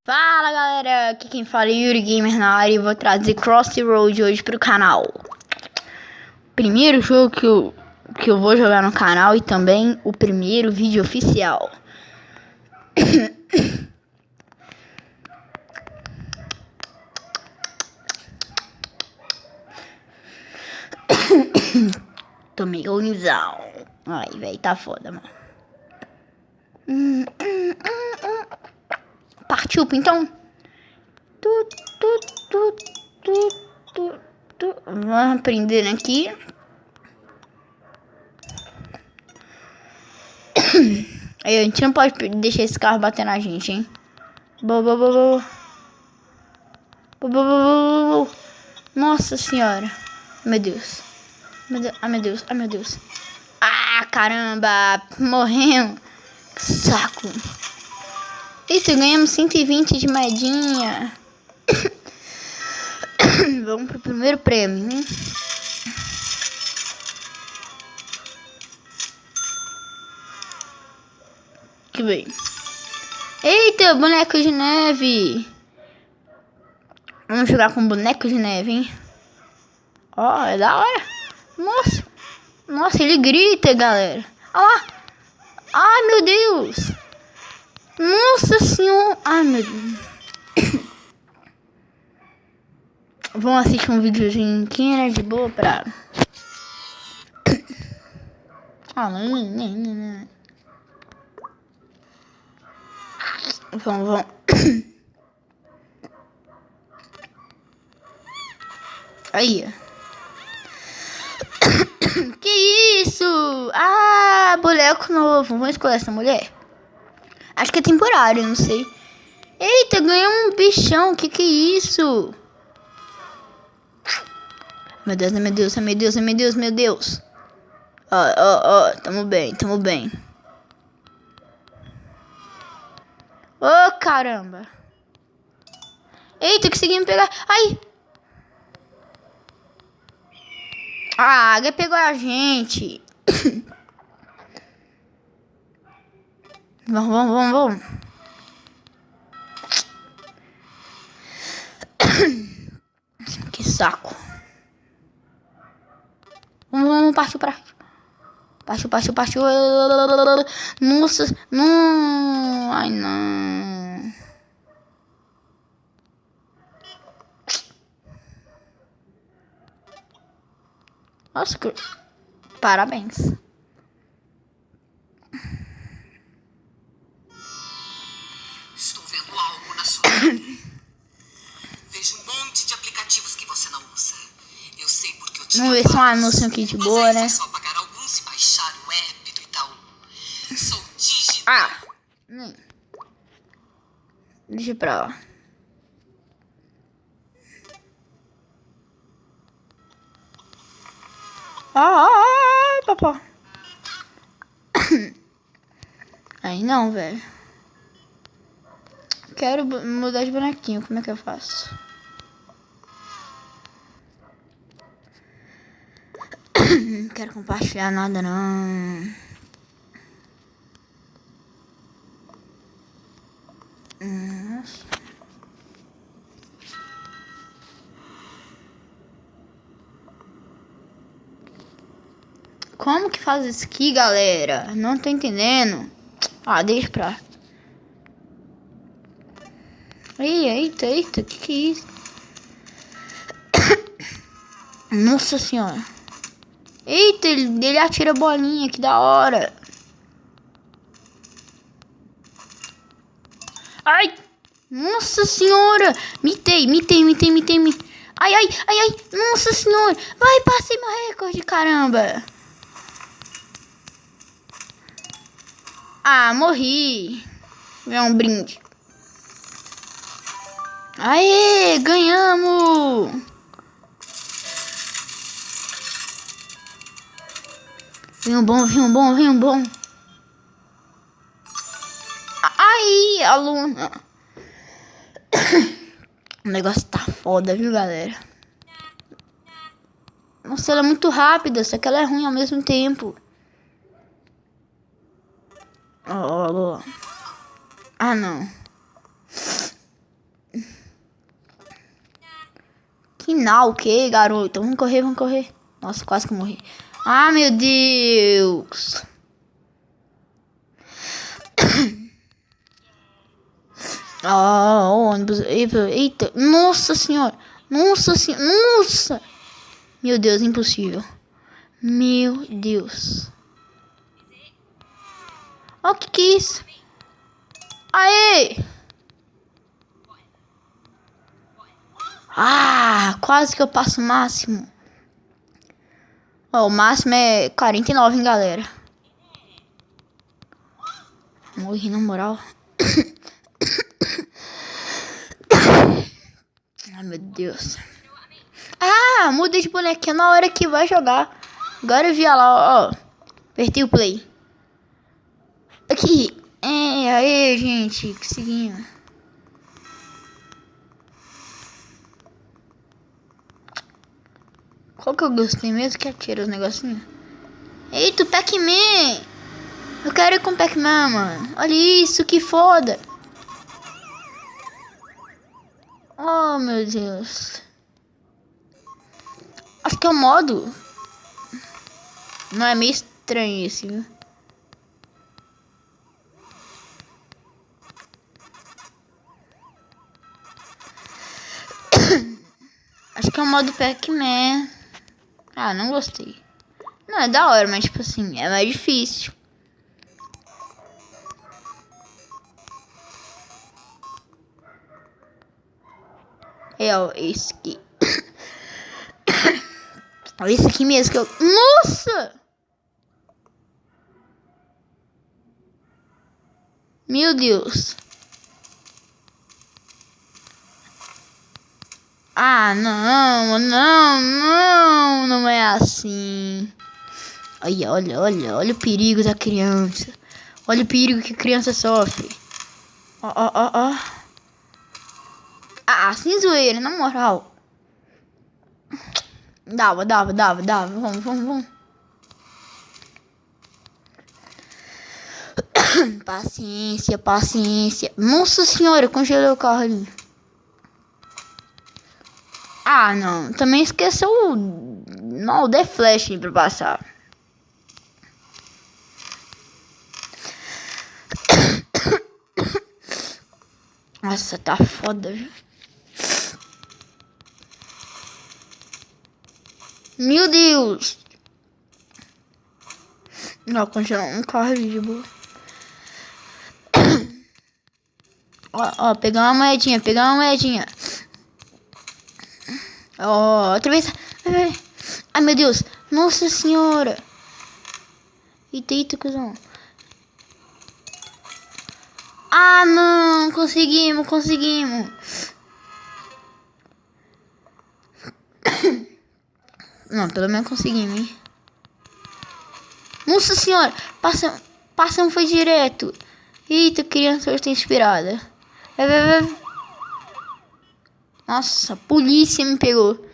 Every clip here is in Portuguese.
Fala galera, aqui quem fala é Yuri Gamer na área e vou trazer Crossroad hoje pro canal. Primeiro jogo que eu vou jogar no canal e também o primeiro vídeo oficial. Tomei unizão. Ai, velho, tá foda, mano. Partiu, então. Vamos aprender aqui. Aí, a gente não pode deixar esse carro bater na gente, hein? Nossa senhora. Meu Deus. Ai, meu Deus. Ai, meu Deus. Ah, caramba. Morrendo. Saco. Eita, ganhamos 120 de moedinha. Vamos pro primeiro prêmio, hein? Que bem. Eita, boneco de neve. Vamos jogar com boneco de neve, hein? Ó, é da hora. Nossa. Nossa, ele grita, galera. Olha lá. Ai, meu Deus. Nossa senhora. Ai, meu Deus. Vamos assistir um videozinho aqui, né? De boa pra... Vamos. Aí. Que isso? Ah, boneco novo. Vamos escolher essa mulher? Acho que é temporário, não sei. Eita, ganhamos um bichão. Que é isso? Meu Deus, meu Deus, meu Deus, meu Deus, meu Deus. Ó, tamo bem. Ô, caramba. Eita, conseguimos pegar. Ai. A águia pegou a gente. Vamos. Que saco. Vamos, partiu. Nossa, não. Ai, não. Nossa, que... Parabéns. Estou vendo algo na sua vida. Vejo um monte de aplicativos que você não usa. Eu sei porque eu tinha. Vamos ver se é um anúncio aqui de boa, né? Só pagar alguns e baixar o app do Itaú. Sou digital. Deixa pra lá. Papá. Aí não, velho. Quero mudar de bonequinho. Como é que eu faço? Não quero compartilhar nada, não. Nossa. Como que faz isso aqui, galera? Não tô entendendo. Ah, deixa pra lá. Eita, que é isso? Nossa senhora. Eita, ele atira bolinha, que da hora. Ai, nossa senhora. Mitei. Ai. Nossa senhora. Vai, passei meu recorde, caramba. Ah, morri. É um brinde. Aê, ganhamos. Vem um bom, vem um bom, vem um bom. Aí, aluna. O negócio tá foda, viu, galera? Nossa, ela é muito rápida, só que ela é ruim ao mesmo tempo. Oh. Ah, não. Que não, o que, garoto? Vamos correr, vamos correr. Nossa, quase que eu morri. Ah, meu Deus. Ônibus. Eita. Nossa senhora. Nossa senhora. Nossa. Meu Deus, impossível. Meu Deus. Ó, o que é isso? Aê! Ah, quase que eu passo o máximo. Ó, o máximo é 49, hein, galera. Morri na moral. Ai, meu Deus. Ah, mudei de bonequinho na hora que vai jogar. Agora eu vi lá, ó. Apertei o play. Aqui. Aí, gente. Conseguimos. Qual que eu gostei mesmo? Que atira os negocinhos. Eita, o Pac-Man. Eu quero ir com o Pac-Man, mano. Olha isso, que foda. Oh, meu Deus. Acho que é o modo. Não é meio estranho esse, viu? Acho que é o modo Pac-Man. Ah, não gostei. Não, é da hora, mas tipo assim, é mais difícil. É, ó, esse aqui. Ó, esse aqui mesmo que eu... Nossa! Meu Deus. Ah, não é assim. Olha o perigo da criança. Olha o perigo que a criança sofre. Ó. Ah, sem zoeira, na moral. Dava. Vamos. Paciência. Nossa senhora, congelou o carro ali. Ah, não. Também esqueceu o The Flash pra passar. Nossa, tá foda, viu? Meu Deus. Não, congelou um carro ali de boa. Ó, pegar uma moedinha. Ó, outra vez. Ai, meu Deus. Nossa senhora. Eita, cuzão. Ah, não. Conseguimos. Não, pelo menos conseguimos, hein. Nossa senhora. Passão foi direto. Eita, criança hoje tá inspirada. Vai. Nossa, a polícia me pegou.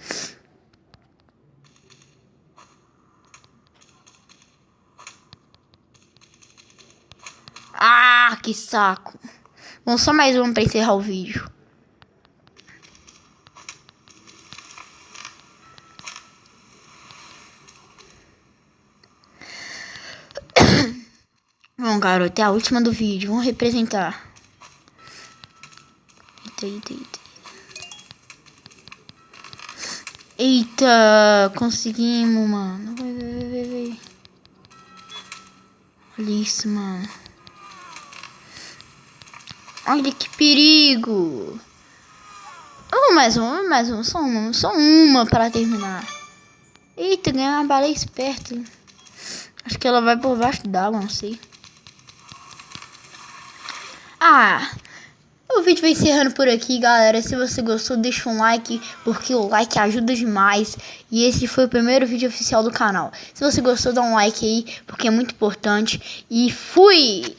Ah, que saco. Vamos só mais um pra encerrar o vídeo. Bom, garoto, é a última do vídeo. Vamos representar. Eita, conseguimos, mano. Vai. Olha isso, mano. Olha que perigo. Mais um. Só uma para terminar. Eita, ganhei uma baleia esperta. Acho que ela vai por baixo d'água, não sei. Ah, o vídeo vai encerrando por aqui, galera. Se você gostou, deixa um like, porque o like ajuda demais. E esse foi o primeiro vídeo oficial do canal. Se você gostou, dá um like aí, porque é muito importante. E fui!